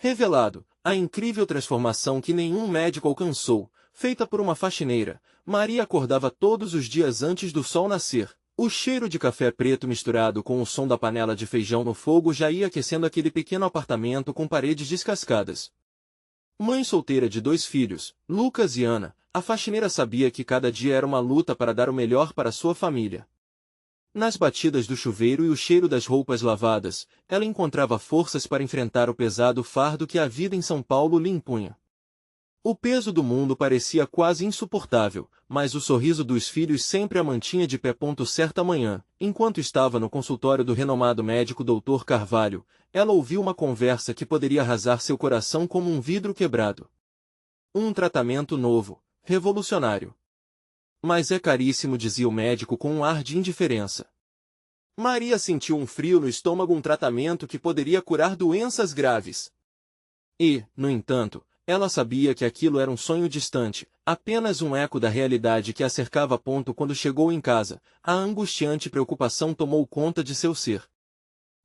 Revelado, a incrível transformação que nenhum médico alcançou, feita por uma faxineira, Maria acordava todos os dias antes do sol nascer. O cheiro de café preto misturado com o som da panela de feijão no fogo já ia aquecendo aquele pequeno apartamento com paredes descascadas. Mãe solteira de 2 filhos, Lucas e Ana, a faxineira sabia que cada dia era uma luta para dar o melhor para sua família. Nas batidas do chuveiro e o cheiro das roupas lavadas, ela encontrava forças para enfrentar o pesado fardo que a vida em São Paulo lhe impunha. O peso do mundo parecia quase insuportável, mas o sorriso dos filhos sempre a mantinha de pé. Certa manhã, enquanto estava no consultório do renomado médico Dr. Carvalho, ela ouviu uma conversa que poderia arrasar seu coração como um vidro quebrado. Um tratamento novo, revolucionário. Mas é caríssimo, dizia o médico com um ar de indiferença. Maria sentiu um frio no estômago. Um tratamento que poderia curar doenças graves. E, no entanto, ela sabia que aquilo era um sonho distante, apenas um eco da realidade que a cercava. Quando chegou em casa, a angustiante preocupação tomou conta de seu ser.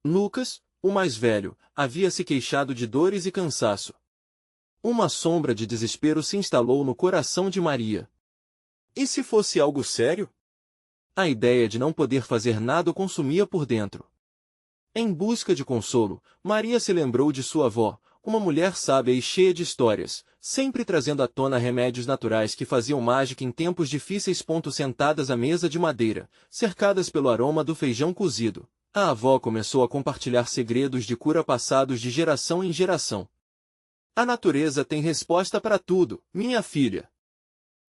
Lucas, o mais velho, havia se queixado de dores e cansaço. Uma sombra de desespero se instalou no coração de Maria. E se fosse algo sério? A ideia de não poder fazer nada o consumia por dentro. Em busca de consolo, Maria se lembrou de sua avó, uma mulher sábia e cheia de histórias, sempre trazendo à tona remédios naturais que faziam mágica em tempos difíceis. Sentadas à mesa de madeira, cercadas pelo aroma do feijão cozido, a avó começou a compartilhar segredos de cura passados de geração em geração. A natureza tem resposta para tudo, minha filha.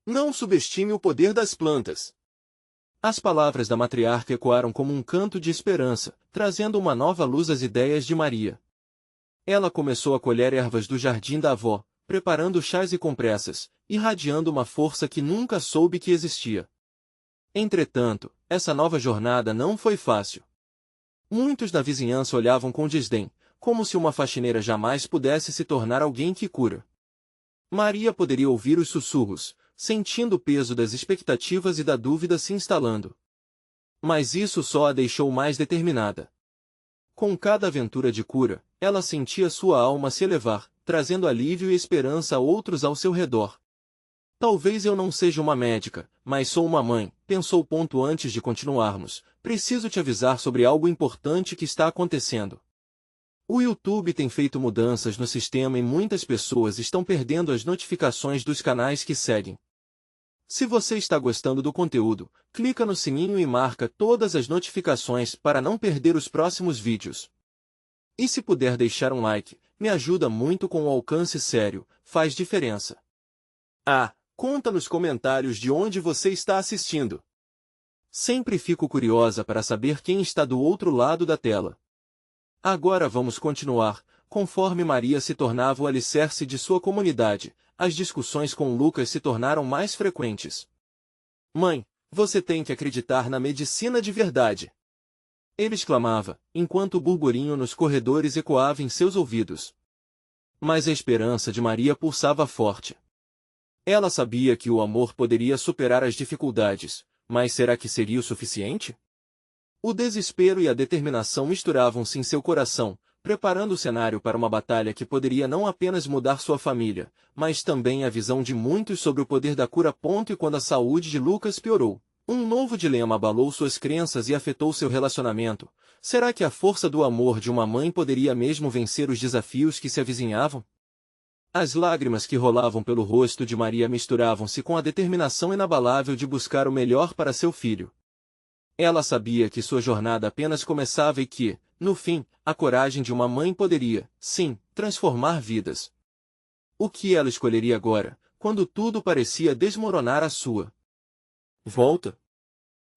Não subestime o poder das plantas. As palavras da matriarca ecoaram como um canto de esperança, trazendo uma nova luz às ideias de Maria. Ela começou a colher ervas do jardim da avó, preparando chás e compressas, irradiando uma força que nunca soube que existia. Entretanto, essa nova jornada não foi fácil. Muitos da vizinhança olhavam com desdém, como se uma faxineira jamais pudesse se tornar alguém que cura. Maria poderia ouvir os sussurros, sentindo o peso das expectativas e da dúvida se instalando. Mas isso só a deixou mais determinada. Com cada aventura de cura, ela sentia sua alma se elevar, trazendo alívio e esperança a outros ao seu redor. Talvez eu não seja uma médica, mas sou uma mãe, pensou. Antes de continuarmos, preciso te avisar sobre algo importante que está acontecendo. O YouTube tem feito mudanças no sistema e muitas pessoas estão perdendo as notificações dos canais que seguem. Se você está gostando do conteúdo, clica no sininho e marca todas as notificações para não perder os próximos vídeos. E se puder deixar um like, me ajuda muito. Com o alcance sério, faz diferença. Conta nos comentários de onde você está assistindo. Sempre fico curiosa para saber quem está do outro lado da tela. Agora vamos continuar. Conforme Maria se tornava o alicerce de sua comunidade, as discussões com Lucas se tornaram mais frequentes. Mãe, você tem que acreditar na medicina de verdade. Ele exclamava, enquanto o burburinho nos corredores ecoava em seus ouvidos. Mas a esperança de Maria pulsava forte. Ela sabia que o amor poderia superar as dificuldades, mas será que seria o suficiente? O desespero e a determinação misturavam-se em seu coração, preparando o cenário para uma batalha que poderia não apenas mudar sua família, mas também a visão de muitos sobre o poder da cura. E quando a saúde de Lucas piorou, um novo dilema abalou suas crenças e afetou seu relacionamento. Será que a força do amor de uma mãe poderia mesmo vencer os desafios que se avizinhavam? As lágrimas que rolavam pelo rosto de Maria misturavam-se com a determinação inabalável de buscar o melhor para seu filho. Ela sabia que sua jornada apenas começava e que, no fim, a coragem de uma mãe poderia, sim, transformar vidas. O que ela escolheria agora, quando tudo parecia desmoronar à sua volta?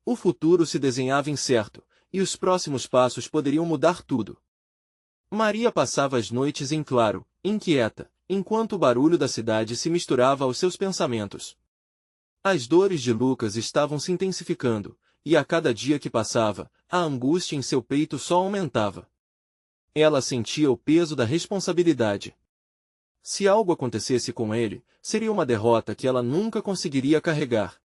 O futuro se desenhava incerto, e os próximos passos poderiam mudar tudo. Maria passava as noites em claro, inquieta, enquanto o barulho da cidade se misturava aos seus pensamentos. As dores de Lucas estavam se intensificando, e a cada dia que passava, a angústia em seu peito só aumentava. Ela sentia o peso da responsabilidade. Se algo acontecesse com ele, seria uma derrota que ela nunca conseguiria carregar.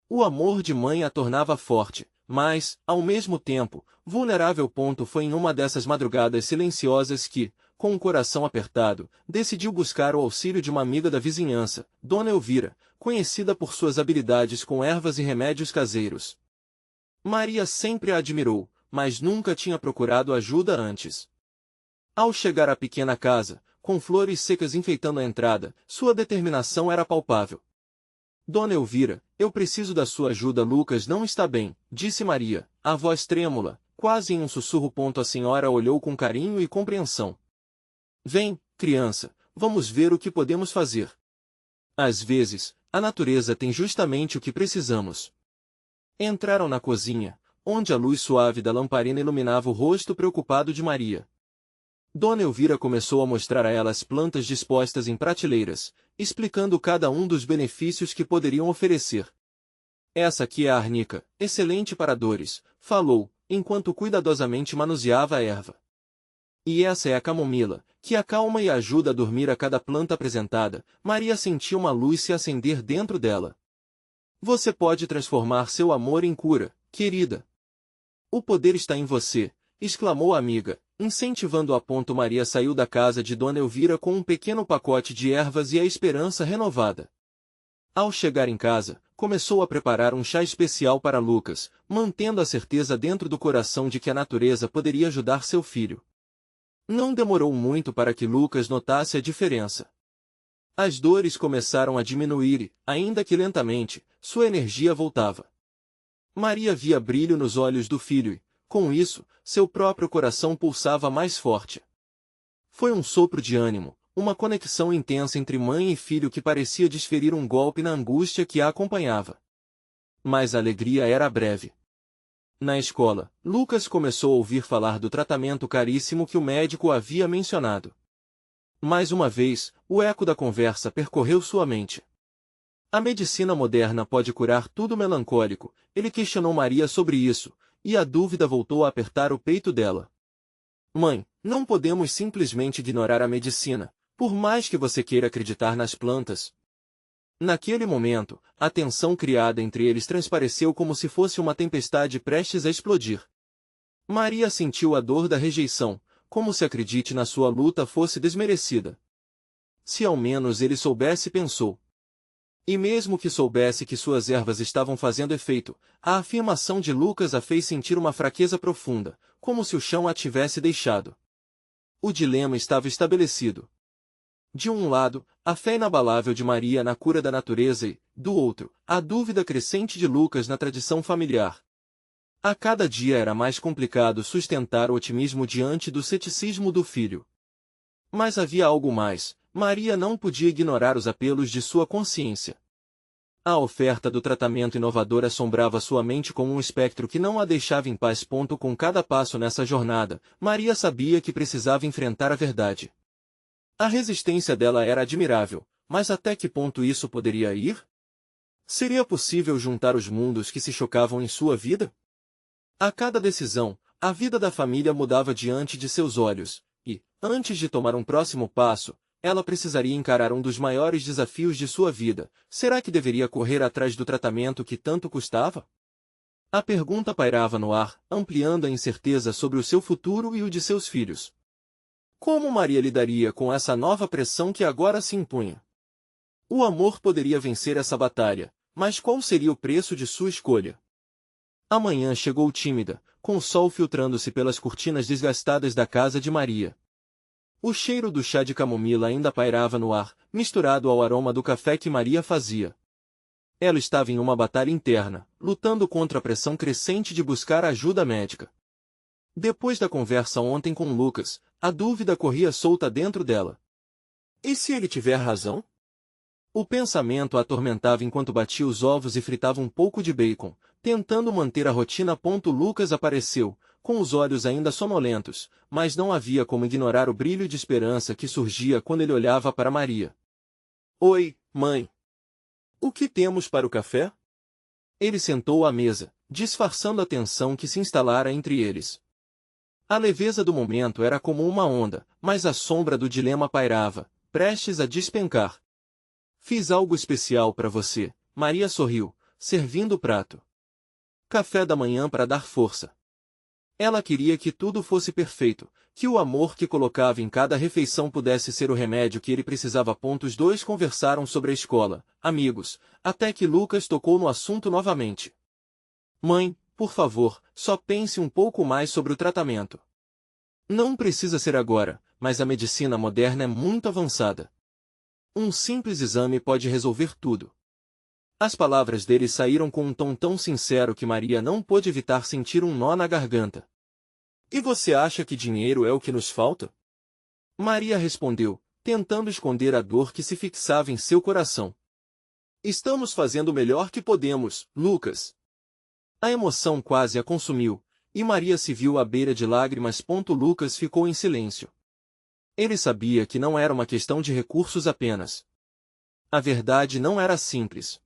O amor de mãe a tornava forte, mas, ao mesmo tempo, vulnerável. Foi em uma dessas madrugadas silenciosas que, com um coração apertado, decidiu buscar o auxílio de uma amiga da vizinhança, Dona Elvira, conhecida por suas habilidades com ervas e remédios caseiros. Maria sempre a admirou, mas nunca tinha procurado ajuda antes. Ao chegar à pequena casa, com flores secas enfeitando a entrada, sua determinação era palpável. Dona Elvira, eu preciso da sua ajuda. Lucas não está bem, disse Maria, a voz trêmula, quase em um sussurro. A senhora olhou com carinho e compreensão. Vem, criança, vamos ver o que podemos fazer. Às vezes, a natureza tem justamente o que precisamos. Entraram na cozinha, onde a luz suave da lamparina iluminava o rosto preocupado de Maria. Dona Elvira começou a mostrar a ela as plantas dispostas em prateleiras, explicando cada um dos benefícios que poderiam oferecer. Essa aqui é a arnica, excelente para dores, falou, enquanto cuidadosamente manuseava a erva. E essa é a camomila, que acalma e ajuda a dormir. A cada planta apresentada, Maria sentiu uma luz se acender dentro dela. Você pode transformar seu amor em cura, querida. O poder está em você, exclamou a amiga, incentivando-a. Maria saiu da casa de Dona Elvira com um pequeno pacote de ervas e a esperança renovada. Ao chegar em casa, começou a preparar um chá especial para Lucas, mantendo a certeza dentro do coração de que a natureza poderia ajudar seu filho. Não demorou muito para que Lucas notasse a diferença. As dores começaram a diminuir e, ainda que lentamente, sua energia voltava. Maria via brilho nos olhos do filho e, com isso, seu próprio coração pulsava mais forte. Foi um sopro de ânimo, uma conexão intensa entre mãe e filho que parecia desferir um golpe na angústia que a acompanhava. Mas a alegria era breve. Na escola, Lucas começou a ouvir falar do tratamento caríssimo que o médico havia mencionado. Mais uma vez, o eco da conversa percorreu sua mente. A medicina moderna pode curar tudo melancólico, ele questionou Maria sobre isso, e a dúvida voltou a apertar o peito dela. Mãe, não podemos simplesmente ignorar a medicina, por mais que você queira acreditar nas plantas. Naquele momento, a tensão criada entre eles transpareceu como se fosse uma tempestade prestes a explodir. Maria sentiu a dor da rejeição, como se acredite na sua luta fosse desmerecida. Se ao menos ele soubesse, pensou. E mesmo que soubesse que suas ervas estavam fazendo efeito, a afirmação de Lucas a fez sentir uma fraqueza profunda, como se o chão a tivesse deixado. O dilema estava estabelecido. De um lado, a fé inabalável de Maria na cura da natureza e, do outro, a dúvida crescente de Lucas na tradição familiar. A cada dia era mais complicado sustentar o otimismo diante do ceticismo do filho. Mas havia algo mais. Maria não podia ignorar os apelos de sua consciência. A oferta do tratamento inovador assombrava sua mente como um espectro que não a deixava em paz. Com cada passo nessa jornada, Maria sabia que precisava enfrentar a verdade. A resistência dela era admirável, mas até que ponto isso poderia ir? Seria possível juntar os mundos que se chocavam em sua vida? A cada decisão, a vida da família mudava diante de seus olhos, e, antes de tomar um próximo passo, ela precisaria encarar um dos maiores desafios de sua vida. Será que deveria correr atrás do tratamento que tanto custava? A pergunta pairava no ar, ampliando a incerteza sobre o seu futuro e o de seus filhos. Como Maria lidaria com essa nova pressão que agora se impunha? O amor poderia vencer essa batalha, mas qual seria o preço de sua escolha? A manhã chegou tímida, com o sol filtrando-se pelas cortinas desgastadas da casa de Maria. O cheiro do chá de camomila ainda pairava no ar, misturado ao aroma do café que Maria fazia. Ela estava em uma batalha interna, lutando contra a pressão crescente de buscar ajuda médica. Depois da conversa ontem com Lucas, a dúvida corria solta dentro dela. E se ele tiver razão? O pensamento a atormentava enquanto batia os ovos e fritava um pouco de bacon, tentando manter a rotina. Lucas apareceu, com os olhos ainda sonolentos, mas não havia como ignorar o brilho de esperança que surgia quando ele olhava para Maria. Oi, mãe. O que temos para o café? Ele sentou à mesa, disfarçando a tensão que se instalara entre eles. A leveza do momento era como uma onda, mas a sombra do dilema pairava, prestes a despencar. Fiz algo especial para você, Maria sorriu, servindo o prato. Café da manhã para dar força. Ela queria que tudo fosse perfeito, que o amor que colocava em cada refeição pudesse ser o remédio que ele precisava. Os dois conversaram sobre a escola, amigos, até que Lucas tocou no assunto novamente. Mãe, por favor, só pense um pouco mais sobre o tratamento. Não precisa ser agora, mas a medicina moderna é muito avançada. Um simples exame pode resolver tudo. As palavras dele saíram com um tom tão sincero que Maria não pôde evitar sentir um nó na garganta. E você acha que dinheiro é o que nos falta? Maria respondeu, tentando esconder a dor que se fixava em seu coração. Estamos fazendo o melhor que podemos, Lucas. A emoção quase a consumiu, e Maria se viu à beira de lágrimas. Lucas ficou em silêncio. Ele sabia que não era uma questão de recursos apenas. A verdade não era simples.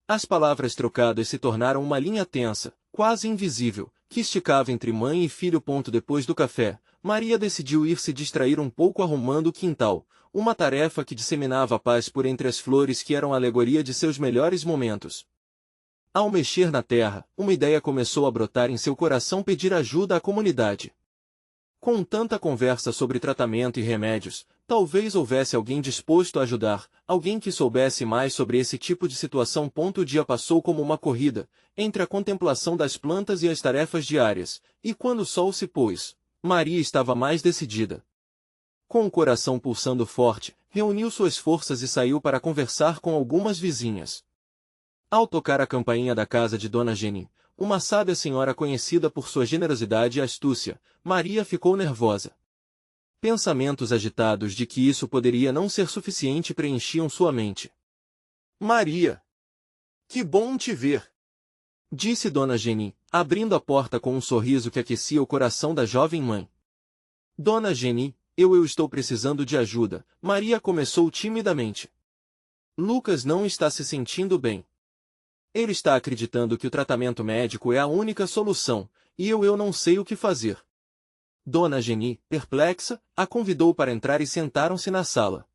As palavras trocadas se tornaram uma linha tensa, quase invisível, que esticava entre mãe e filho. Depois do café, Maria decidiu ir se distrair um pouco arrumando o quintal, uma tarefa que disseminava a paz por entre as flores que eram a alegoria de seus melhores momentos. Ao mexer na terra, uma ideia começou a brotar em seu coração: pedir ajuda à comunidade. Com tanta conversa sobre tratamento e remédios, talvez houvesse alguém disposto a ajudar, alguém que soubesse mais sobre esse tipo de situação. O dia passou como uma corrida, entre a contemplação das plantas e as tarefas diárias, e quando o sol se pôs, Maria estava mais decidida. Com o coração pulsando forte, reuniu suas forças e saiu para conversar com algumas vizinhas. Ao tocar a campainha da casa de Dona Jenny, uma sábia senhora conhecida por sua generosidade e astúcia, Maria ficou nervosa. Pensamentos agitados de que isso poderia não ser suficiente preenchiam sua mente. Maria! Que bom te ver! Disse Dona Jenny, abrindo a porta com um sorriso que aquecia o coração da jovem mãe. Dona Jenny, eu estou precisando de ajuda, Maria começou timidamente. Lucas não está se sentindo bem. Ele está acreditando que o tratamento médico é a única solução, e eu não sei o que fazer. Dona Jenny, perplexa, a convidou para entrar e sentaram-se na sala.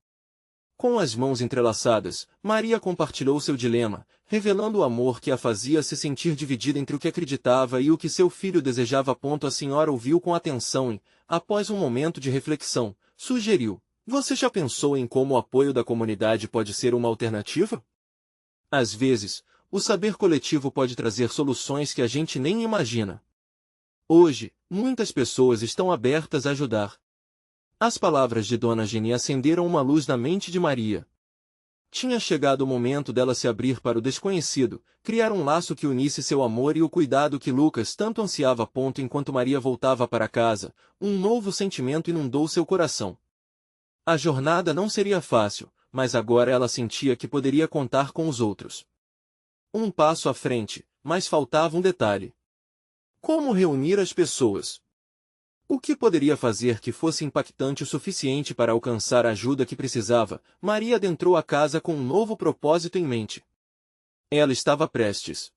Com as mãos entrelaçadas, Maria compartilhou seu dilema, revelando o amor que a fazia se sentir dividida entre o que acreditava e o que seu filho desejava. A senhora ouviu com atenção e, após um momento de reflexão, sugeriu: você já pensou em como o apoio da comunidade pode ser uma alternativa? Às vezes, o saber coletivo pode trazer soluções que a gente nem imagina. Hoje, muitas pessoas estão abertas a ajudar. As palavras de Dona Jenny acenderam uma luz na mente de Maria. Tinha chegado o momento dela se abrir para o desconhecido, criar um laço que unisse seu amor e o cuidado que Lucas tanto ansiava. Enquanto Maria voltava para casa, um novo sentimento inundou seu coração. A jornada não seria fácil, mas agora ela sentia que poderia contar com os outros. Um passo à frente, mas faltava um detalhe. Como reunir as pessoas? O que poderia fazer que fosse impactante o suficiente para alcançar a ajuda que precisava? Maria adentrou a casa com um novo propósito em mente. Ela estava prestes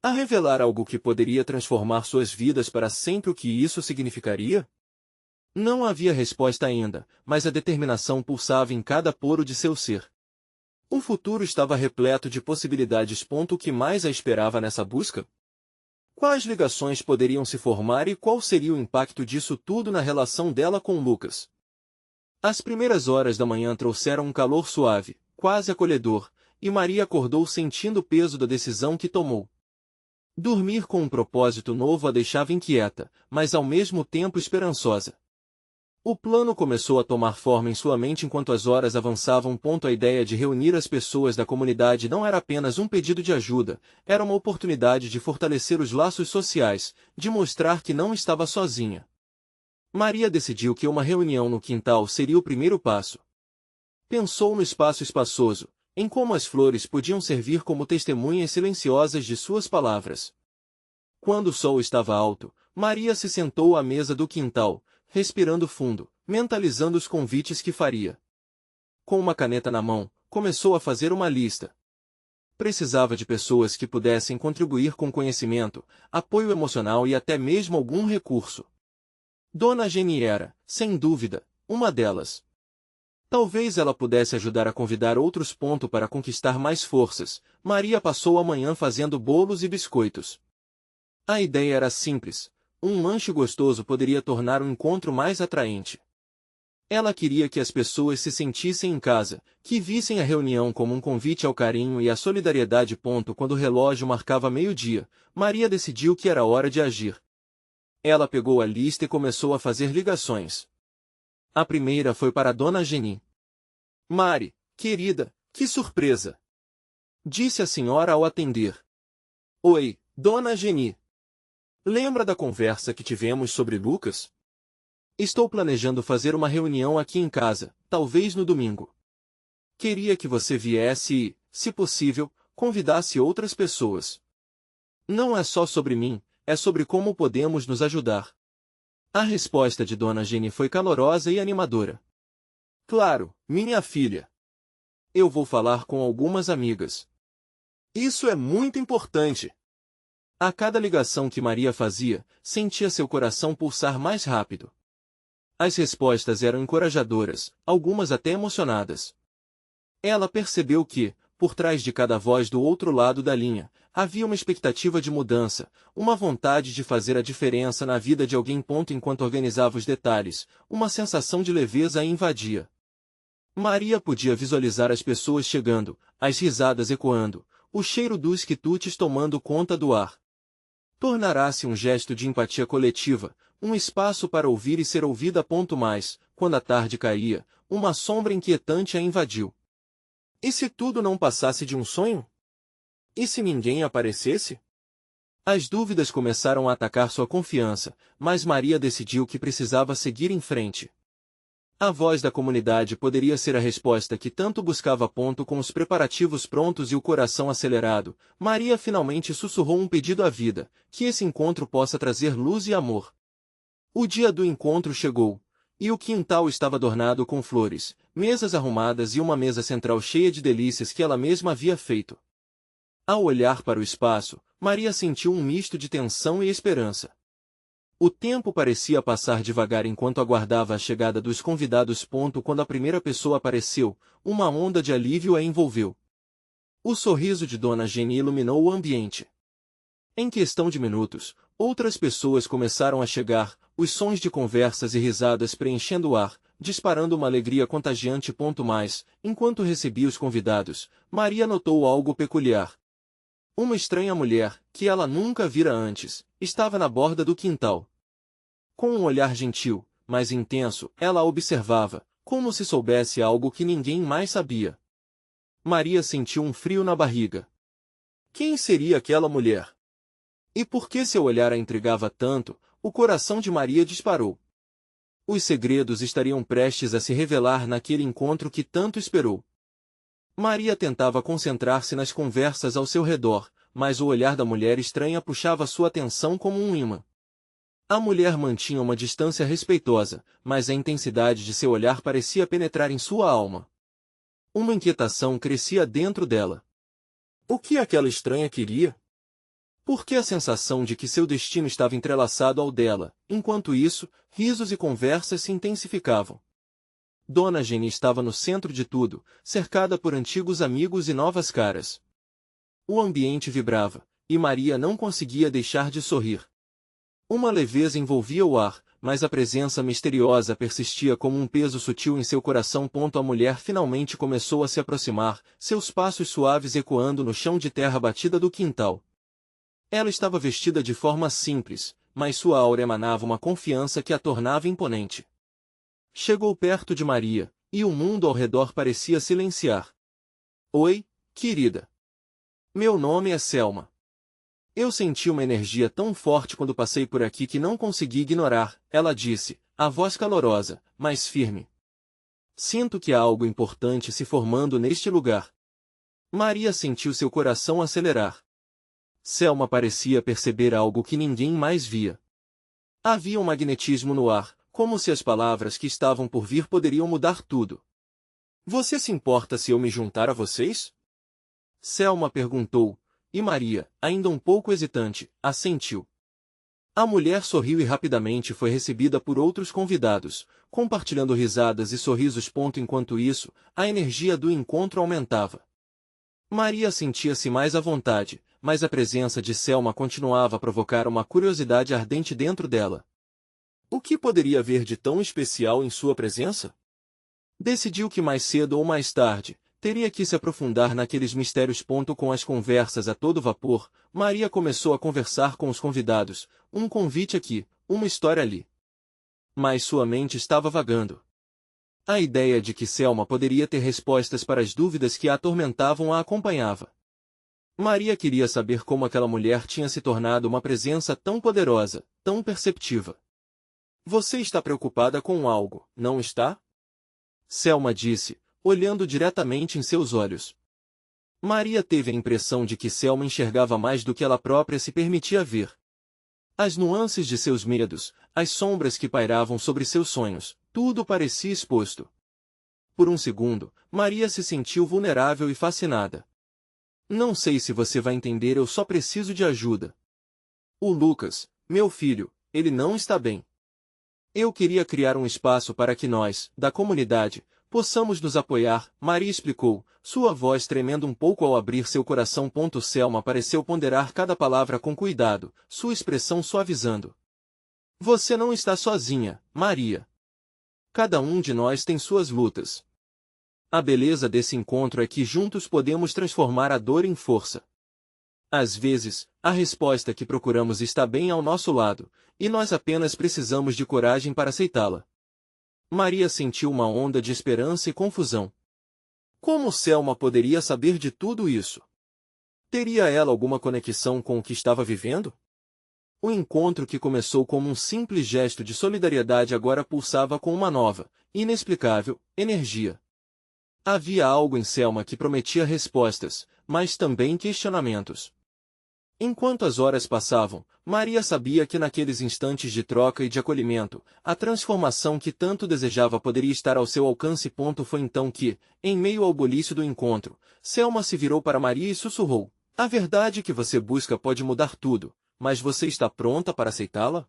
a revelar algo que poderia transformar suas vidas para sempre. O que isso significaria? Não havia resposta ainda, mas a determinação pulsava em cada poro de seu ser. O futuro estava repleto de possibilidades. O que mais a esperava nessa busca? Quais ligações poderiam se formar e qual seria o impacto disso tudo na relação dela com Lucas? As primeiras horas da manhã trouxeram um calor suave, quase acolhedor, e Maria acordou sentindo o peso da decisão que tomou. Dormir com um propósito novo a deixava inquieta, mas ao mesmo tempo esperançosa. O plano começou a tomar forma em sua mente enquanto as horas avançavam. A ideia de reunir as pessoas da comunidade não era apenas um pedido de ajuda, era uma oportunidade de fortalecer os laços sociais, de mostrar que não estava sozinha. Maria decidiu que uma reunião no quintal seria o primeiro passo. Pensou no espaço espaçoso, em como as flores podiam servir como testemunhas silenciosas de suas palavras. Quando o sol estava alto, Maria se sentou à mesa do quintal, respirando fundo, mentalizando os convites que faria. Com uma caneta na mão, começou a fazer uma lista. Precisava de pessoas que pudessem contribuir com conhecimento, apoio emocional e até mesmo algum recurso. Dona Jenny era, sem dúvida, uma delas. Talvez ela pudesse ajudar a convidar outros. Para conquistar mais forças, Maria passou a manhã fazendo bolos e biscoitos. A ideia era simples. um lanche gostoso poderia tornar o encontro mais atraente. Ela queria que as pessoas se sentissem em casa, que vissem a reunião como um convite ao carinho e à solidariedade. Quando o relógio marcava meio-dia, Maria decidiu que era hora de agir. Ela pegou a lista e começou a fazer ligações. A primeira foi para Dona Geni. Mari, querida, que surpresa! Disse a senhora ao atender. Oi, Dona Geni. Lembra da conversa que tivemos sobre Lucas? Estou planejando fazer uma reunião aqui em casa, talvez no domingo. Queria que você viesse e, se possível, convidasse outras pessoas. Não é só sobre mim, é sobre como podemos nos ajudar. A resposta de Dona Geni foi calorosa e animadora. Claro, minha filha. Eu vou falar com algumas amigas. Isso é muito importante. A cada ligação que Maria fazia, sentia seu coração pulsar mais rápido. As respostas eram encorajadoras, algumas até emocionadas. Ela percebeu que, por trás de cada voz do outro lado da linha, havia uma expectativa de mudança, uma vontade de fazer a diferença na vida de alguém. Enquanto organizava os detalhes, uma sensação de leveza a invadia. Maria podia visualizar as pessoas chegando, as risadas ecoando, o cheiro dos quitutes tomando conta do ar. Tornará-se um gesto de empatia coletiva, um espaço para ouvir e ser ouvida. Mais, quando a tarde caía, uma sombra inquietante a invadiu. E se tudo não passasse de um sonho? E se ninguém aparecesse? As dúvidas começaram a atacar sua confiança, mas Maria decidiu que precisava seguir em frente. A voz da comunidade poderia ser a resposta que tanto buscava. Com os preparativos prontos e o coração acelerado, Maria finalmente sussurrou um pedido à vida, que esse encontro possa trazer luz e amor. O dia do encontro chegou, e o quintal estava adornado com flores, mesas arrumadas e uma mesa central cheia de delícias que ela mesma havia feito. Ao olhar para o espaço, Maria sentiu um misto de tensão e esperança. O tempo parecia passar devagar enquanto aguardava a chegada dos convidados. Quando a primeira pessoa apareceu, uma onda de alívio a envolveu. O sorriso de Dona Geni iluminou o ambiente. Em questão de minutos, outras pessoas começaram a chegar, os sons de conversas e risadas preenchendo o ar, disparando uma alegria contagiante. Mais, enquanto recebia os convidados, Maria notou algo peculiar. Uma estranha mulher, que ela nunca vira antes, estava na borda do quintal. Com um olhar gentil, mas intenso, ela a observava, como se soubesse algo que ninguém mais sabia. Maria sentiu um frio na barriga. Quem seria aquela mulher? E por que seu olhar a intrigava tanto? O coração de Maria disparou. Os segredos estariam prestes a se revelar naquele encontro que tanto esperou. Maria tentava concentrar-se nas conversas ao seu redor, mas o olhar da mulher estranha puxava sua atenção como um imã. A mulher mantinha uma distância respeitosa, mas a intensidade de seu olhar parecia penetrar em sua alma. Uma inquietação crescia dentro dela. O que aquela estranha queria? Por que a sensação de que seu destino estava entrelaçado ao dela? Enquanto isso, risos e conversas se intensificavam. Dona Geni estava no centro de tudo, cercada por antigos amigos e novas caras. O ambiente vibrava, e Maria não conseguia deixar de sorrir. Uma leveza envolvia o ar, mas a presença misteriosa persistia como um peso sutil em seu coração. A mulher finalmente começou a se aproximar, seus passos suaves ecoando no chão de terra batida do quintal. Ela estava vestida de forma simples, mas sua aura emanava uma confiança que a tornava imponente. Chegou perto de Maria, e o mundo ao redor parecia silenciar. Oi, querida. Meu nome é Selma. Eu senti uma energia tão forte quando passei por aqui que não consegui ignorar, ela disse, a voz calorosa, mas firme. Sinto que há algo importante se formando neste lugar. Maria sentiu seu coração acelerar. Selma parecia perceber algo que ninguém mais via. Havia um magnetismo no ar, como se as palavras que estavam por vir poderiam mudar tudo. Você se importa se eu me juntar a vocês? Selma perguntou, e Maria, ainda um pouco hesitante, assentiu. A mulher sorriu e rapidamente foi recebida por outros convidados, compartilhando risadas e sorrisos. Enquanto isso, a energia do encontro aumentava. Maria sentia-se mais à vontade, mas a presença de Selma continuava a provocar uma curiosidade ardente dentro dela. O que poderia haver de tão especial em sua presença? Decidiu que mais cedo ou mais tarde, teria que se aprofundar naqueles mistérios. Com as conversas a todo vapor, Maria começou a conversar com os convidados, um convite aqui, uma história ali. Mas sua mente estava vagando. A ideia de que Selma poderia ter respostas para as dúvidas que a atormentavam a acompanhava. Maria queria saber como aquela mulher tinha se tornado uma presença tão poderosa, tão perceptiva. Você está preocupada com algo, não está? Selma disse, olhando diretamente em seus olhos. Maria teve a impressão de que Selma enxergava mais do que ela própria se permitia ver. As nuances de seus medos, as sombras que pairavam sobre seus sonhos, tudo parecia exposto. Por um segundo, Maria se sentiu vulnerável e fascinada. Não sei se você vai entender, eu só preciso de ajuda. O Lucas, meu filho, ele não está bem. Eu queria criar um espaço para que nós, da comunidade, possamos nos apoiar, Maria explicou, sua voz tremendo um pouco ao abrir seu coração. Selma pareceu ponderar cada palavra com cuidado, sua expressão suavizando. Você não está sozinha, Maria. Cada um de nós tem suas lutas. A beleza desse encontro é que juntos podemos transformar a dor em força. Às vezes, a resposta que procuramos está bem ao nosso lado, e nós apenas precisamos de coragem para aceitá-la. Maria sentiu uma onda de esperança e confusão. Como Selma poderia saber de tudo isso? Teria ela alguma conexão com o que estava vivendo? O encontro que começou como um simples gesto de solidariedade agora pulsava com uma nova, inexplicável, energia. Havia algo em Selma que prometia respostas, mas também questionamentos. Enquanto as horas passavam, Maria sabia que naqueles instantes de troca e de acolhimento, a transformação que tanto desejava poderia estar ao seu alcance. Foi então que, em meio ao bulício do encontro, Selma se virou para Maria e sussurrou: a verdade que você busca pode mudar tudo, mas você está pronta para aceitá-la?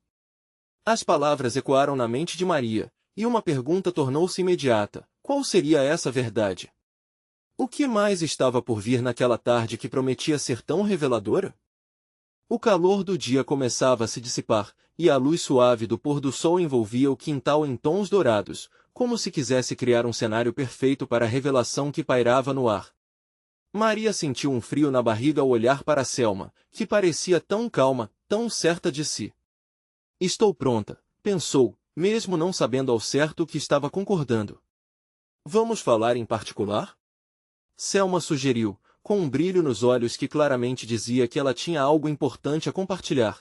As palavras ecoaram na mente de Maria, e uma pergunta tornou-se imediata: qual seria essa verdade? O que mais estava por vir naquela tarde que prometia ser tão reveladora? O calor do dia começava a se dissipar, e a luz suave do pôr do sol envolvia o quintal em tons dourados, como se quisesse criar um cenário perfeito para a revelação que pairava no ar. Maria sentiu um frio na barriga ao olhar para Selma, que parecia tão calma, tão certa de si. Estou pronta, pensou, mesmo não sabendo ao certo o que estava concordando. Vamos falar em particular? Selma sugeriu, com um brilho nos olhos que claramente dizia que ela tinha algo importante a compartilhar.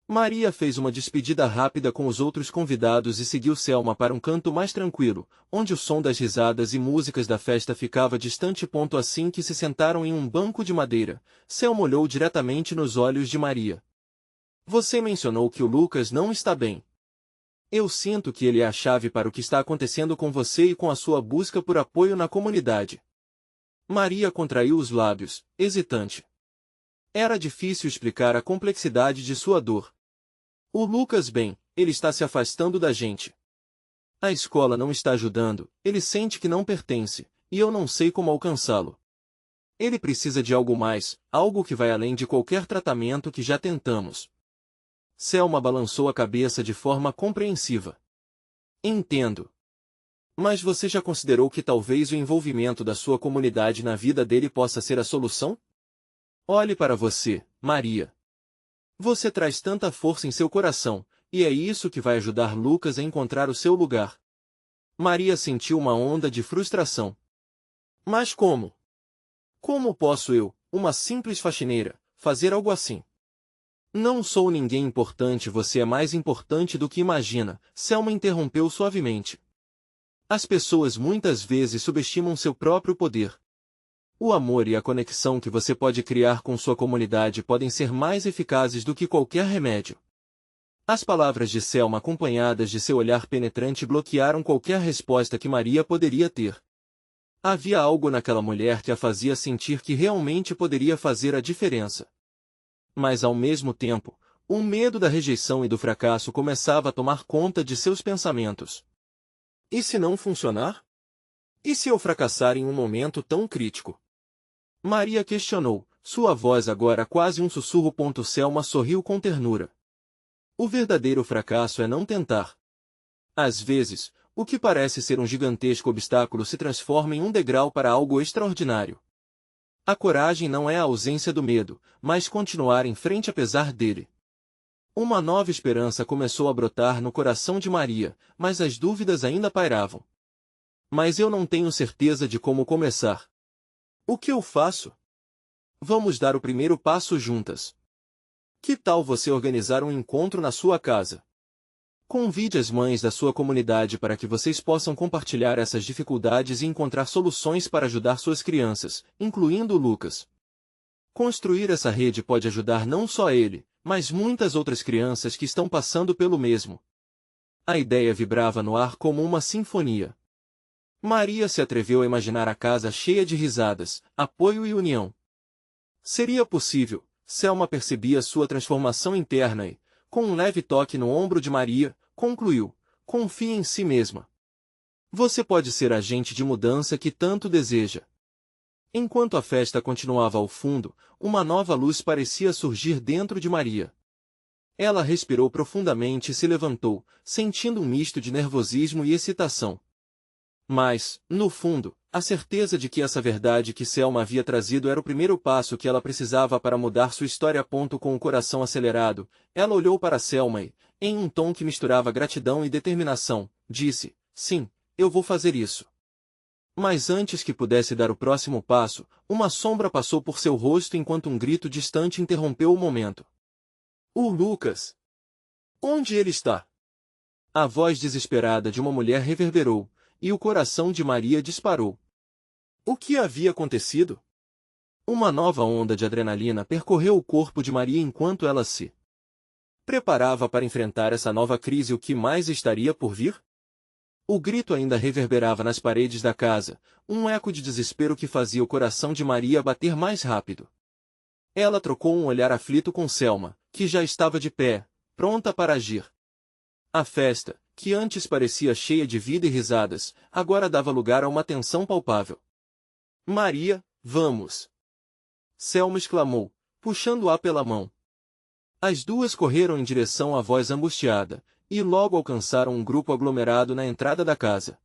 Maria fez uma despedida rápida com os outros convidados e seguiu Selma para um canto mais tranquilo, onde o som das risadas e músicas da festa ficava distante. Assim que se sentaram em um banco de madeira, Selma olhou diretamente nos olhos de Maria. Você mencionou que o Lucas não está bem. Eu sinto que ele é a chave para o que está acontecendo com você e com a sua busca por apoio na comunidade. Maria contraiu os lábios, hesitante. Era difícil explicar a complexidade de sua dor. O Lucas, bem, ele está se afastando da gente. A escola não está ajudando, ele sente que não pertence, e eu não sei como alcançá-lo. Ele precisa de algo mais, algo que vai além de qualquer tratamento que já tentamos. Selma balançou a cabeça de forma compreensiva. Entendo. Mas você já considerou que talvez o envolvimento da sua comunidade na vida dele possa ser a solução? Olhe para você, Maria. Você traz tanta força em seu coração, e é isso que vai ajudar Lucas a encontrar o seu lugar. Maria sentiu uma onda de frustração. Mas como? Como posso eu, uma simples faxineira, fazer algo assim? Não sou ninguém importante, você é mais importante do que imagina, Selma interrompeu suavemente. As pessoas muitas vezes subestimam seu próprio poder. O amor e a conexão que você pode criar com sua comunidade podem ser mais eficazes do que qualquer remédio. As palavras de Selma, acompanhadas de seu olhar penetrante, bloquearam qualquer resposta que Maria poderia ter. Havia algo naquela mulher que a fazia sentir que realmente poderia fazer a diferença. Mas ao mesmo tempo, o medo da rejeição e do fracasso começava a tomar conta de seus pensamentos. E se não funcionar? E se eu fracassar em um momento tão crítico? Maria questionou, sua voz agora quase um sussurro. Selma sorriu com ternura. O verdadeiro fracasso é não tentar. Às vezes, o que parece ser um gigantesco obstáculo se transforma em um degrau para algo extraordinário. A coragem não é a ausência do medo, mas continuar em frente apesar dele. Uma nova esperança começou a brotar no coração de Maria, mas as dúvidas ainda pairavam. Mas eu não tenho certeza de como começar. O que eu faço? Vamos dar o primeiro passo juntas. Que tal você organizar um encontro na sua casa? Convide as mães da sua comunidade para que vocês possam compartilhar essas dificuldades e encontrar soluções para ajudar suas crianças, incluindo o Lucas. Construir essa rede pode ajudar não só ele, mas muitas outras crianças que estão passando pelo mesmo. A ideia vibrava no ar como uma sinfonia. Maria se atreveu a imaginar a casa cheia de risadas, apoio e união. Seria possível. Selma percebia sua transformação interna e, com um leve toque no ombro de Maria, concluiu: confie em si mesma. Você pode ser a agente de mudança que tanto deseja. Enquanto a festa continuava ao fundo, uma nova luz parecia surgir dentro de Maria. Ela respirou profundamente e se levantou, sentindo um misto de nervosismo e excitação. Mas, no fundo, a certeza de que essa verdade que Selma havia trazido era o primeiro passo que ela precisava para mudar sua história. Com o coração acelerado, ela olhou para Selma e, em um tom que misturava gratidão e determinação, disse: sim, eu vou fazer isso. Mas antes que pudesse dar o próximo passo, uma sombra passou por seu rosto enquanto um grito distante interrompeu o momento. O Lucas! Onde ele está? A voz desesperada de uma mulher reverberou, e o coração de Maria disparou. O que havia acontecido? Uma nova onda de adrenalina percorreu o corpo de Maria enquanto ela se preparava para enfrentar essa nova crise. O que mais estaria por vir? O grito ainda reverberava nas paredes da casa, um eco de desespero que fazia o coração de Maria bater mais rápido. Ela trocou um olhar aflito com Selma, que já estava de pé, pronta para agir. A festa, que antes parecia cheia de vida e risadas, agora dava lugar a uma tensão palpável. Maria, vamos! Selma exclamou, puxando-a pela mão. As duas correram em direção à voz angustiada, e logo alcançaram um grupo aglomerado na entrada da casa.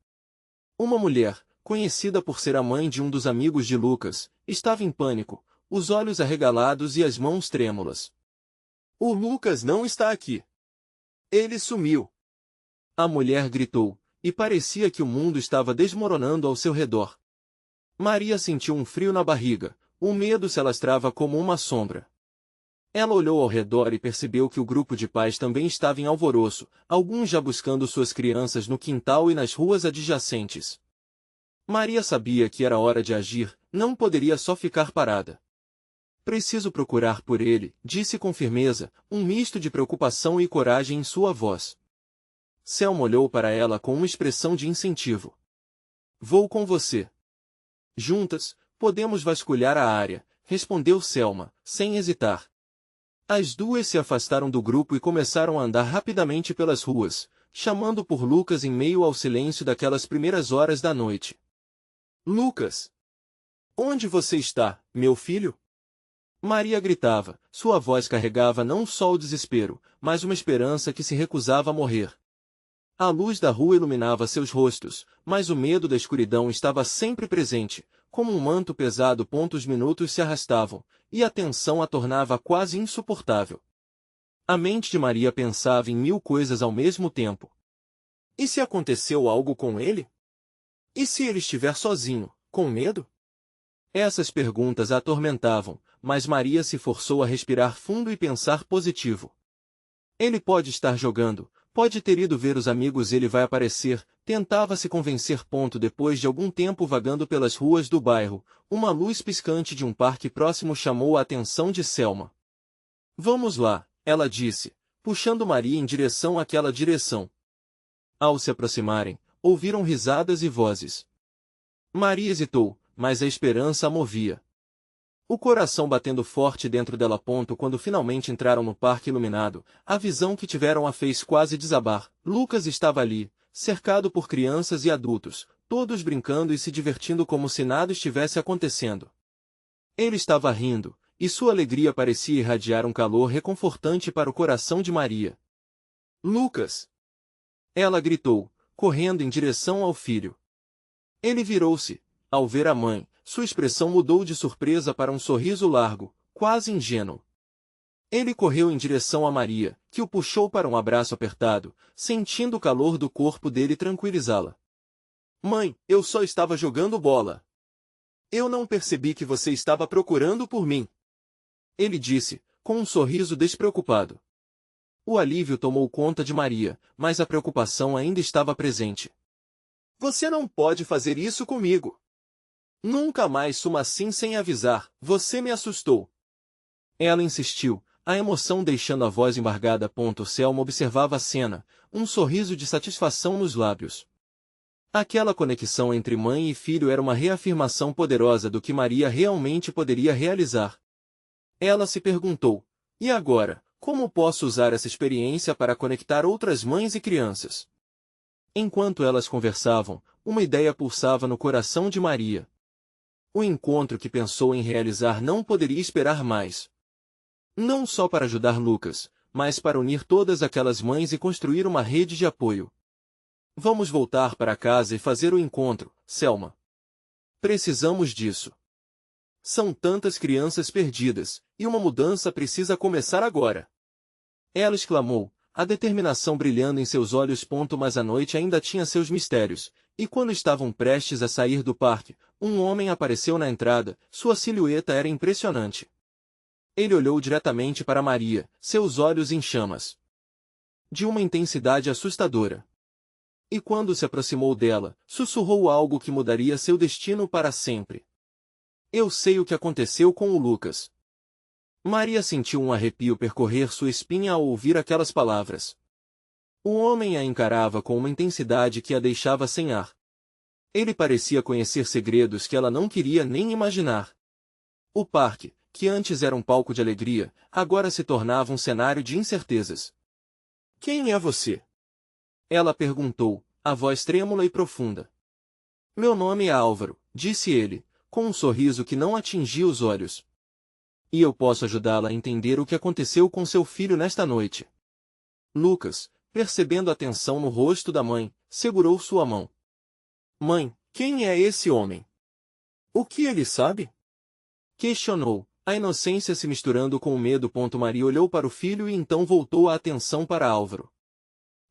Uma mulher, conhecida por ser a mãe de um dos amigos de Lucas, estava em pânico, os olhos arregalados e as mãos trêmulas. O Lucas não está aqui. Ele sumiu. A mulher gritou, e parecia que o mundo estava desmoronando ao seu redor. Maria sentiu um frio na barriga, o medo se alastrava como uma sombra. Ela olhou ao redor e percebeu que o grupo de pais também estava em alvoroço, alguns já buscando suas crianças no quintal e nas ruas adjacentes. Maria sabia que era hora de agir, não poderia só ficar parada. Preciso procurar por ele, disse com firmeza, um misto de preocupação e coragem em sua voz. Selma olhou para ela com uma expressão de incentivo. Vou com você. Juntas, podemos vasculhar a área, respondeu Selma, sem hesitar. As duas se afastaram do grupo e começaram a andar rapidamente pelas ruas, chamando por Lucas em meio ao silêncio daquelas primeiras horas da noite. Lucas! Onde você está, meu filho? Maria gritava, sua voz carregava não só o desespero, mas uma esperança que se recusava a morrer. A luz da rua iluminava seus rostos, mas o medo da escuridão estava sempre presente, como um manto pesado. Os minutos se arrastavam, e a tensão a tornava quase insuportável. A mente de Maria pensava em mil coisas ao mesmo tempo. E se aconteceu algo com ele? E se ele estiver sozinho, com medo? Essas perguntas a atormentavam, mas Maria se forçou a respirar fundo e pensar positivo. Ele pode estar jogando, pode ter ido ver os amigos, ele vai aparecer, tentava se convencer. Depois de algum tempo vagando pelas ruas do bairro, uma luz piscante de um parque próximo chamou a atenção de Selma. Vamos lá, ela disse, puxando Maria em direção àquela direção. Ao se aproximarem, ouviram risadas e vozes. Maria hesitou, mas a esperança a movia. O coração batendo forte dentro dela. Quando finalmente entraram no parque iluminado, a visão que tiveram a fez quase desabar. Lucas estava ali, cercado por crianças e adultos, todos brincando e se divertindo como se nada estivesse acontecendo. Ele estava rindo, e sua alegria parecia irradiar um calor reconfortante para o coração de Maria. Lucas! Ela gritou, correndo em direção ao filho. Ele virou-se. Ao ver a mãe, sua expressão mudou de surpresa para um sorriso largo, quase ingênuo. Ele correu em direção a Maria, que o puxou para um abraço apertado, sentindo o calor do corpo dele tranquilizá-la. Mãe, eu só estava jogando bola. Eu não percebi que você estava procurando por mim. Ele disse, com um sorriso despreocupado. O alívio tomou conta de Maria, mas a preocupação ainda estava presente. Você não pode fazer isso comigo. Nunca mais suma assim sem avisar, você me assustou. Ela insistiu, a emoção deixando a voz embargada. Selma observava a cena, um sorriso de satisfação nos lábios. Aquela conexão entre mãe e filho era uma reafirmação poderosa do que Maria realmente poderia realizar. Ela se perguntou, e agora, como posso usar essa experiência para conectar outras mães e crianças? Enquanto elas conversavam, uma ideia pulsava no coração de Maria. O encontro que pensou em realizar não poderia esperar mais. Não só para ajudar Lucas, mas para unir todas aquelas mães e construir uma rede de apoio. Vamos voltar para casa e fazer o encontro, Selma. Precisamos disso. São tantas crianças perdidas, e uma mudança precisa começar agora. Ela exclamou, a determinação brilhando em seus olhos. Mas a noite ainda tinha seus mistérios, e quando estavam prestes a sair do parque, um homem apareceu na entrada, sua silhueta era impressionante. Ele olhou diretamente para Maria, seus olhos em chamas. De uma intensidade assustadora. E quando se aproximou dela, sussurrou algo que mudaria seu destino para sempre. Eu sei o que aconteceu com o Lucas. Maria sentiu um arrepio percorrer sua espinha ao ouvir aquelas palavras. O homem a encarava com uma intensidade que a deixava sem ar. Ele parecia conhecer segredos que ela não queria nem imaginar. O parque, que antes era um palco de alegria, agora se tornava um cenário de incertezas. Quem é você? Ela perguntou, a voz trêmula e profunda. Meu nome é Álvaro, disse ele, com um sorriso que não atingia os olhos. E eu posso ajudá-la a entender o que aconteceu com seu filho nesta noite. Lucas, percebendo a tensão no rosto da mãe, segurou sua mão. Mãe, quem é esse homem? O que ele sabe? Questionou, a inocência se misturando com o medo. Maria olhou para o filho e então voltou a atenção para Álvaro.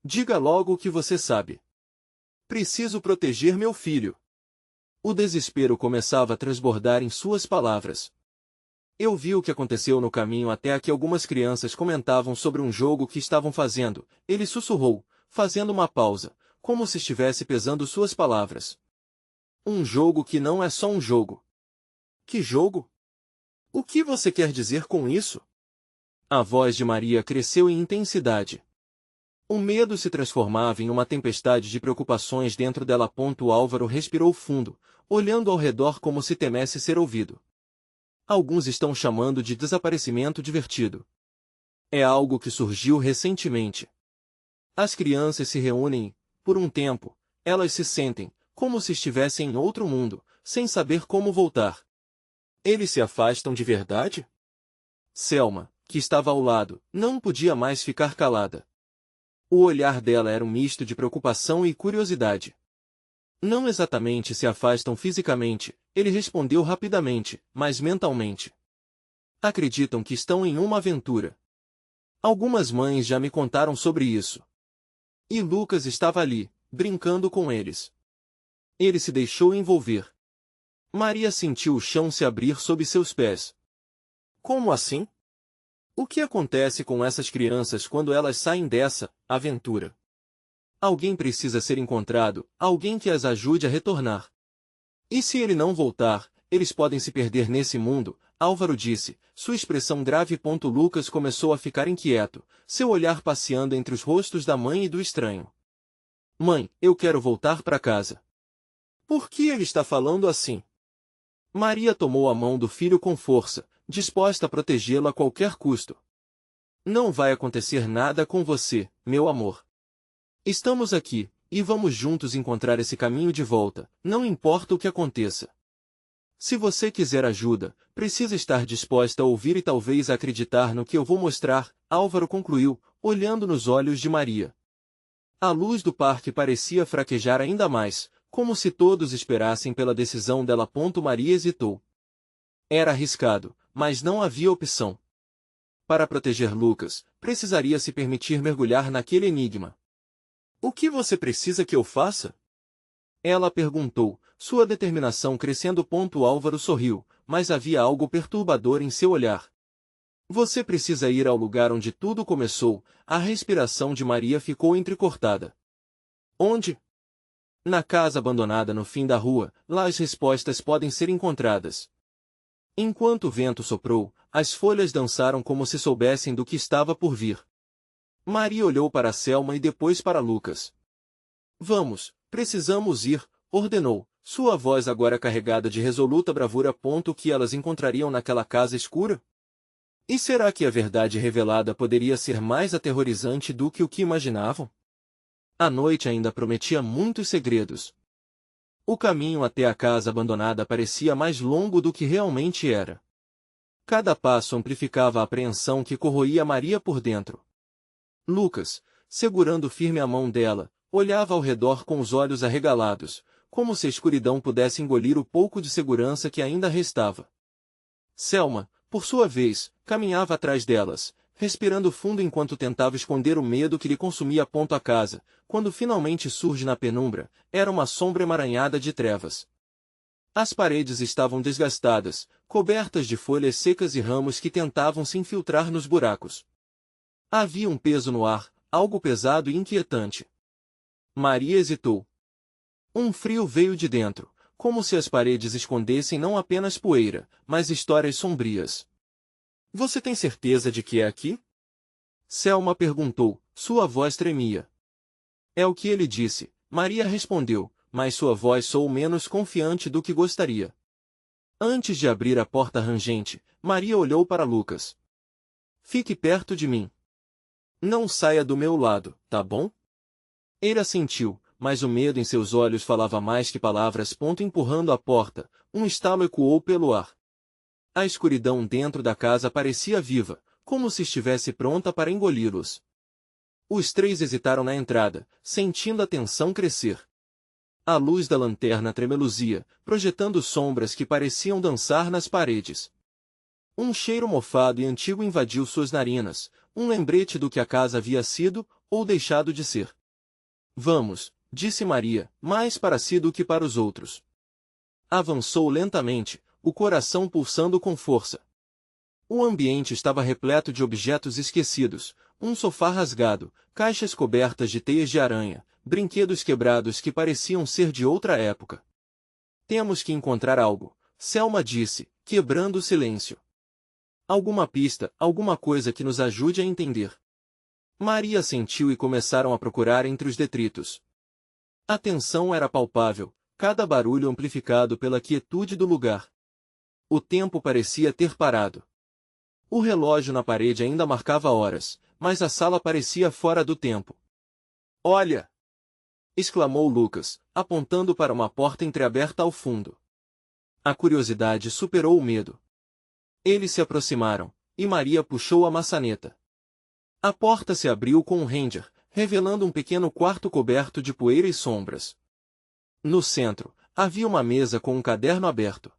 Diga logo o que você sabe. Preciso proteger meu filho. O desespero começava a transbordar em suas palavras. Eu vi o que aconteceu no caminho até aqui. Algumas crianças comentavam sobre um jogo que estavam fazendo. Ele sussurrou, fazendo uma pausa, como se estivesse pesando suas palavras. Um jogo que não é só um jogo. Que jogo? O que você quer dizer com isso? A voz de Maria cresceu em intensidade. O medo se transformava em uma tempestade de preocupações dentro dela. Álvaro respirou fundo, olhando ao redor como se temesse ser ouvido. Alguns estão chamando de desaparecimento divertido. É algo que surgiu recentemente. As crianças se reúnem e, por um tempo, elas se sentem como se estivessem em outro mundo, sem saber como voltar. Eles se afastam de verdade? Selma, que estava ao lado, não podia mais ficar calada. O olhar dela era um misto de preocupação e curiosidade. Não exatamente se afastam fisicamente, ele respondeu rapidamente, mas mentalmente. Acreditam que estão em uma aventura. Algumas mães já me contaram sobre isso. E Lucas estava ali, brincando com eles. Ele se deixou envolver. Maria sentiu o chão se abrir sob seus pés. Como assim? O que acontece com essas crianças quando elas saem dessa aventura? Alguém precisa ser encontrado, alguém que as ajude a retornar. E se ele não voltar, eles podem se perder nesse mundo, Álvaro disse, sua expressão grave. Lucas começou a ficar inquieto, seu olhar passeando entre os rostos da mãe e do estranho. Mãe, eu quero voltar para casa. Por que ele está falando assim? Maria tomou a mão do filho com força, disposta a protegê-lo a qualquer custo. Não vai acontecer nada com você, meu amor. Estamos aqui, e vamos juntos encontrar esse caminho de volta, não importa o que aconteça. Se você quiser ajuda, precisa estar disposta a ouvir e talvez acreditar no que eu vou mostrar, Álvaro concluiu, olhando nos olhos de Maria. A luz do parque parecia fraquejar ainda mais, como se todos esperassem pela decisão dela. Maria hesitou. Era arriscado, mas não havia opção. Para proteger Lucas, precisaria se permitir mergulhar naquele enigma. O que você precisa que eu faça? Ela perguntou, sua determinação crescendo. Álvaro sorriu, mas havia algo perturbador em seu olhar. Você precisa ir ao lugar onde tudo começou. A respiração de Maria ficou entrecortada. Onde? Na casa abandonada no fim da rua, lá as respostas podem ser encontradas. Enquanto o vento soprou, as folhas dançaram como se soubessem do que estava por vir. Maria olhou para Selma e depois para Lucas. Vamos, precisamos ir, ordenou, sua voz agora carregada de resoluta bravura. O que elas encontrariam naquela casa escura? E será que a verdade revelada poderia ser mais aterrorizante do que o que imaginavam? A noite ainda prometia muitos segredos. O caminho até a casa abandonada parecia mais longo do que realmente era. Cada passo amplificava a apreensão que corroía Maria por dentro. Lucas, segurando firme a mão dela, olhava ao redor com os olhos arregalados, como se a escuridão pudesse engolir o pouco de segurança que ainda restava. Selma, por sua vez, caminhava atrás delas, respirando fundo enquanto tentava esconder o medo que lhe consumia. A casa, quando finalmente surge na penumbra, era uma sombra emaranhada de trevas. As paredes estavam desgastadas, cobertas de folhas secas e ramos que tentavam se infiltrar nos buracos. Havia um peso no ar, algo pesado e inquietante. Maria hesitou. Um frio veio de dentro, como se as paredes escondessem não apenas poeira, mas histórias sombrias. Você tem certeza de que é aqui? Selma perguntou, sua voz tremia. É o que ele disse, Maria respondeu, mas sua voz soou menos confiante do que gostaria. Antes de abrir a porta rangente, Maria olhou para Lucas. Fique perto de mim. Não saia do meu lado, tá bom? Ele assentiu, mas o medo em seus olhos falava mais que palavras. Empurrando a porta, um estalo ecoou pelo ar. A escuridão dentro da casa parecia viva, como se estivesse pronta para engoli-los. Os três hesitaram na entrada, sentindo a tensão crescer. A luz da lanterna tremeluzia, projetando sombras que pareciam dançar nas paredes. Um cheiro mofado e antigo invadiu suas narinas, um lembrete do que a casa havia sido, ou deixado de ser. Vamos, disse Maria, mais para si do que para os outros. Avançou lentamente, o coração pulsando com força. O ambiente estava repleto de objetos esquecidos, um sofá rasgado, caixas cobertas de teias de aranha, brinquedos quebrados que pareciam ser de outra época. Temos que encontrar algo, Selma disse, quebrando o silêncio. Alguma pista, alguma coisa que nos ajude a entender. Maria assentiu e começaram a procurar entre os detritos. A tensão era palpável, cada barulho amplificado pela quietude do lugar. O tempo parecia ter parado. O relógio na parede ainda marcava horas, mas a sala parecia fora do tempo. Olha! Exclamou Lucas, apontando para uma porta entreaberta ao fundo. A curiosidade superou o medo. Eles se aproximaram, e Maria puxou a maçaneta. A porta se abriu com um ranger, revelando um pequeno quarto coberto de poeira e sombras. No centro, havia uma mesa com um caderno aberto.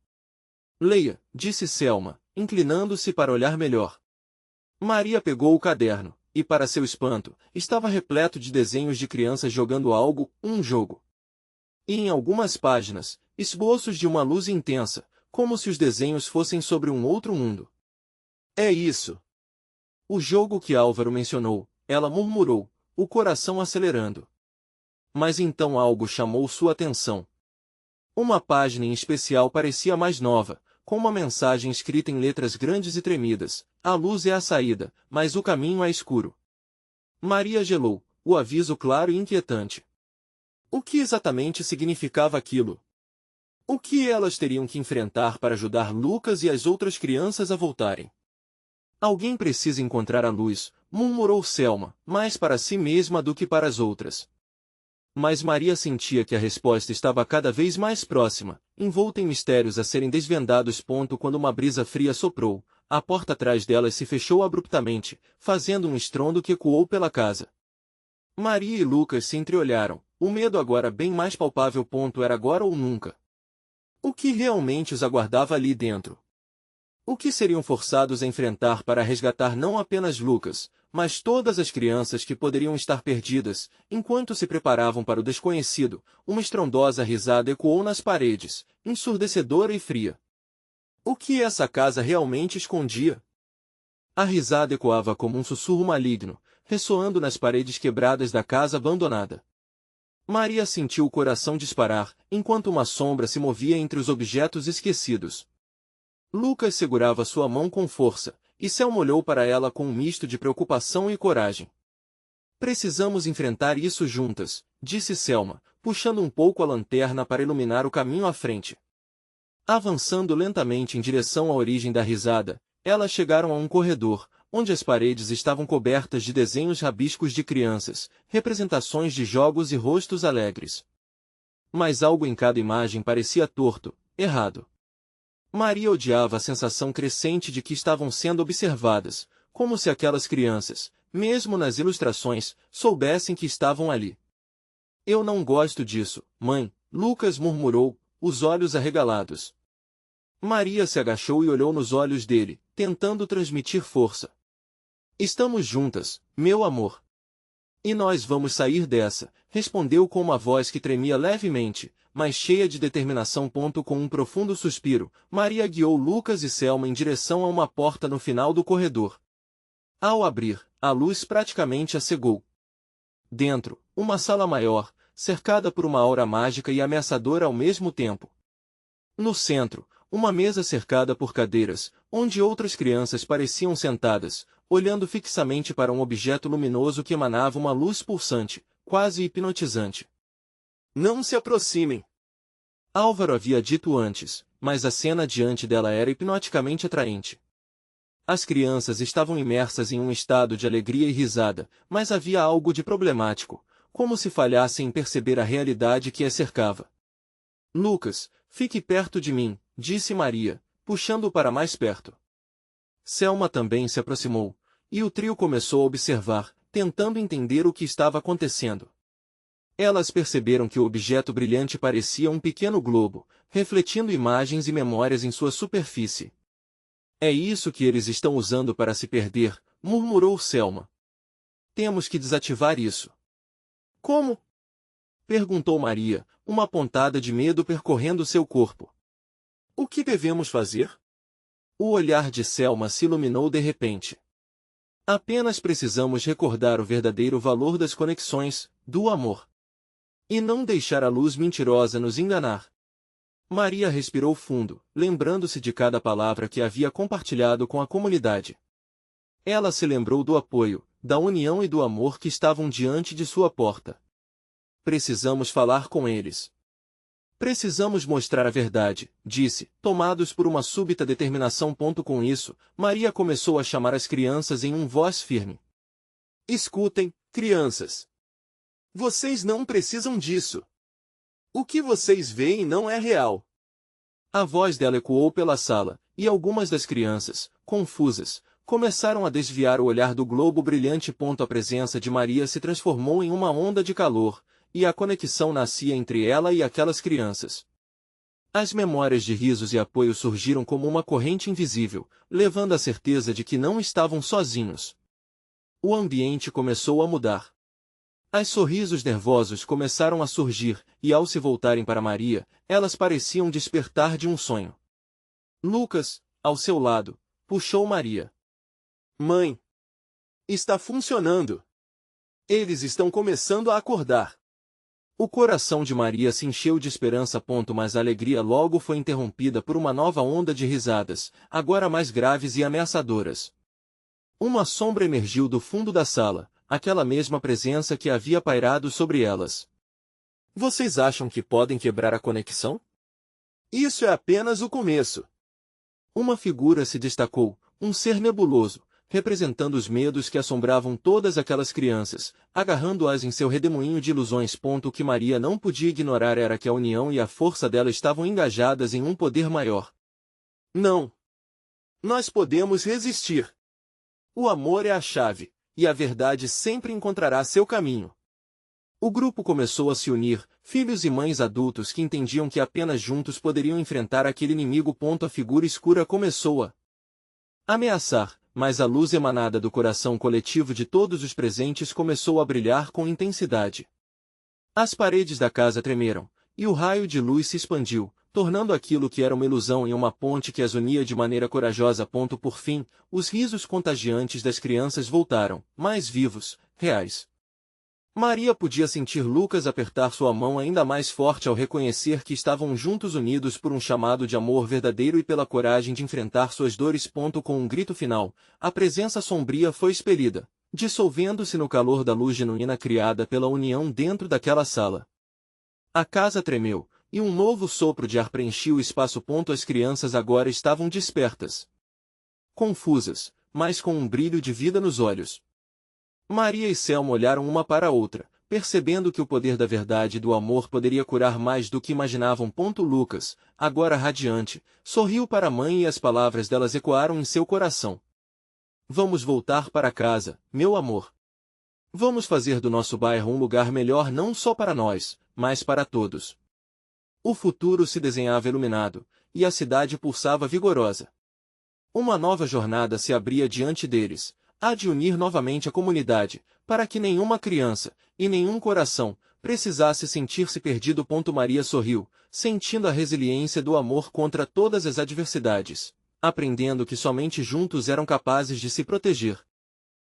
Leia, disse Selma, inclinando-se para olhar melhor. Maria pegou o caderno, e para seu espanto, estava repleto de desenhos de crianças jogando algo, um jogo. E em algumas páginas, esboços de uma luz intensa, como se os desenhos fossem sobre um outro mundo. É isso! O jogo que Álvaro mencionou, ela murmurou, o coração acelerando. Mas então algo chamou sua atenção. Uma página em especial parecia mais nova, com uma mensagem escrita em letras grandes e tremidas: a luz é a saída, mas o caminho é escuro. Maria gelou, o aviso claro e inquietante. O que exatamente significava aquilo? O que elas teriam que enfrentar para ajudar Lucas e as outras crianças a voltarem? Alguém precisa encontrar a luz, murmurou Selma, mais para si mesma do que para as outras. Mas Maria sentia que a resposta estava cada vez mais próxima, envolta em mistérios a serem desvendados. Quando uma brisa fria soprou, a porta atrás delas se fechou abruptamente, fazendo um estrondo que ecoou pela casa. Maria e Lucas se entreolharam, o medo agora bem mais palpável. Era agora ou nunca. O que realmente os aguardava ali dentro? O que seriam forçados a enfrentar para resgatar não apenas Lucas, mas todas as crianças que poderiam estar perdidas? Enquanto se preparavam para o desconhecido, uma estrondosa risada ecoou nas paredes, ensurdecedora e fria. O que essa casa realmente escondia? A risada ecoava como um sussurro maligno, ressoando nas paredes quebradas da casa abandonada. Maria sentiu o coração disparar, enquanto uma sombra se movia entre os objetos esquecidos. Lucas segurava sua mão com força, e Selma olhou para ela com um misto de preocupação e coragem. Precisamos enfrentar isso juntas, disse Selma, puxando um pouco a lanterna para iluminar o caminho à frente. Avançando lentamente em direção à origem da risada, elas chegaram a um corredor, onde as paredes estavam cobertas de desenhos rabiscos de crianças, representações de jogos e rostos alegres. Mas algo em cada imagem parecia torto, errado. Maria odiava a sensação crescente de que estavam sendo observadas, como se aquelas crianças, mesmo nas ilustrações, soubessem que estavam ali. Eu não gosto disso, mãe, Lucas murmurou, os olhos arregalados. Maria se agachou e olhou nos olhos dele, tentando transmitir força. Estamos juntas, meu amor. E nós vamos sair dessa, respondeu com uma voz que tremia levemente, mas cheia de determinação. Com um profundo suspiro, Maria guiou Lucas e Selma em direção a uma porta no final do corredor. Ao abrir, a luz praticamente a cegou. Dentro, uma sala maior, cercada por uma aura mágica e ameaçadora ao mesmo tempo. No centro, uma mesa cercada por cadeiras, onde outras crianças pareciam sentadas, olhando fixamente para um objeto luminoso que emanava uma luz pulsante, quase hipnotizante. Não se aproximem! Álvaro havia dito antes, mas a cena diante dela era hipnoticamente atraente. As crianças estavam imersas em um estado de alegria e risada, mas havia algo de problemático, como se falhassem em perceber a realidade que as cercava. Lucas, fique perto de mim, disse Maria, puxando-o para mais perto. Selma também se aproximou, e o trio começou a observar, tentando entender o que estava acontecendo. Elas perceberam que o objeto brilhante parecia um pequeno globo, refletindo imagens e memórias em sua superfície. É isso que eles estão usando para se perder, murmurou Selma. Temos que desativar isso. Como? Perguntou Maria, uma pontada de medo percorrendo seu corpo. O que devemos fazer? O olhar de Selma se iluminou de repente. Apenas precisamos recordar o verdadeiro valor das conexões, do amor. E não deixar a luz mentirosa nos enganar. Maria respirou fundo, lembrando-se de cada palavra que havia compartilhado com a comunidade. Ela se lembrou do apoio, da união e do amor que estavam diante de sua porta. Precisamos falar com eles. Precisamos mostrar a verdade, disse, tomados por uma súbita determinação. Com isso, Maria começou a chamar as crianças em uma voz firme. Escutem, crianças. Vocês não precisam disso. O que vocês veem não é real. A voz dela ecoou pela sala, e algumas das crianças, confusas, começaram a desviar o olhar do globo brilhante. A presença de Maria se transformou em uma onda de calor, e a conexão nascia entre ela e aquelas crianças. As memórias de risos e apoio surgiram como uma corrente invisível, levando a certeza de que não estavam sozinhos. O ambiente começou a mudar. As sorrisos nervosos começaram a surgir, e ao se voltarem para Maria, elas pareciam despertar de um sonho. Lucas, ao seu lado, puxou Maria. Mãe! Está funcionando! Eles estão começando a acordar! O coração de Maria se encheu de esperança. Mas a alegria logo foi interrompida por uma nova onda de risadas, agora mais graves e ameaçadoras. Uma sombra emergiu do fundo da sala, aquela mesma presença que havia pairado sobre elas. Vocês acham que podem quebrar a conexão? Isso é apenas o começo. Uma figura se destacou, um ser nebuloso, representando os medos que assombravam todas aquelas crianças, agarrando-as em seu redemoinho de ilusões. O que Maria não podia ignorar era que a união e a força dela estavam engajadas em um poder maior. Não! Nós podemos resistir! O amor é a chave, e a verdade sempre encontrará seu caminho. O grupo começou a se unir, filhos e mães adultos que entendiam que apenas juntos poderiam enfrentar aquele inimigo. A figura escura começou a ameaçar, mas a luz emanada do coração coletivo de todos os presentes começou a brilhar com intensidade. As paredes da casa tremeram, e o raio de luz se expandiu, tornando aquilo que era uma ilusão em uma ponte que as unia de maneira corajosa. Por fim, os risos contagiantes das crianças voltaram, mais vivos, reais. Maria podia sentir Lucas apertar sua mão ainda mais forte ao reconhecer que estavam juntos unidos por um chamado de amor verdadeiro e pela coragem de enfrentar suas dores. Com um grito final, a presença sombria foi expelida, dissolvendo-se no calor da luz genuína criada pela união dentro daquela sala. A casa tremeu, e um novo sopro de ar preencheu o espaço. As crianças agora estavam despertas. Confusas, mas com um brilho de vida nos olhos. Maria e Selma olharam uma para a outra, percebendo que o poder da verdade e do amor poderia curar mais do que imaginavam. Lucas, agora radiante, sorriu para a mãe e as palavras delas ecoaram em seu coração. Vamos voltar para casa, meu amor. Vamos fazer do nosso bairro um lugar melhor não só para nós, mas para todos. O futuro se desenhava iluminado, e a cidade pulsava vigorosa. Uma nova jornada se abria diante deles. Há de unir novamente a comunidade, para que nenhuma criança, e nenhum coração, precisasse sentir-se perdido. Maria sorriu, sentindo a resiliência do amor contra todas as adversidades, aprendendo que somente juntos eram capazes de se proteger.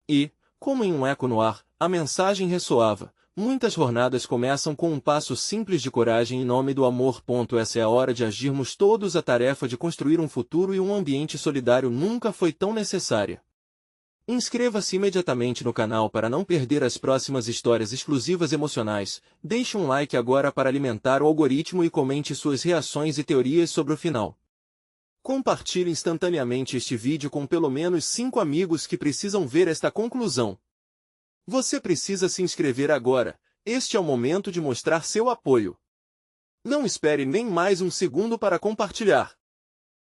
E, como em um eco no ar, a mensagem ressoava: muitas jornadas começam com um passo simples de coragem em nome do amor. Essa é a hora de agirmos todos. A tarefa de construir um futuro e um ambiente solidário nunca foi tão necessária. Inscreva-se imediatamente no canal para não perder as próximas histórias exclusivas emocionais, deixe um like agora para alimentar o algoritmo e comente suas reações e teorias sobre o final. Compartilhe instantaneamente este vídeo com pelo menos 5 amigos que precisam ver esta conclusão. Você precisa se inscrever agora, este é o momento de mostrar seu apoio. Não espere nem mais um segundo para compartilhar.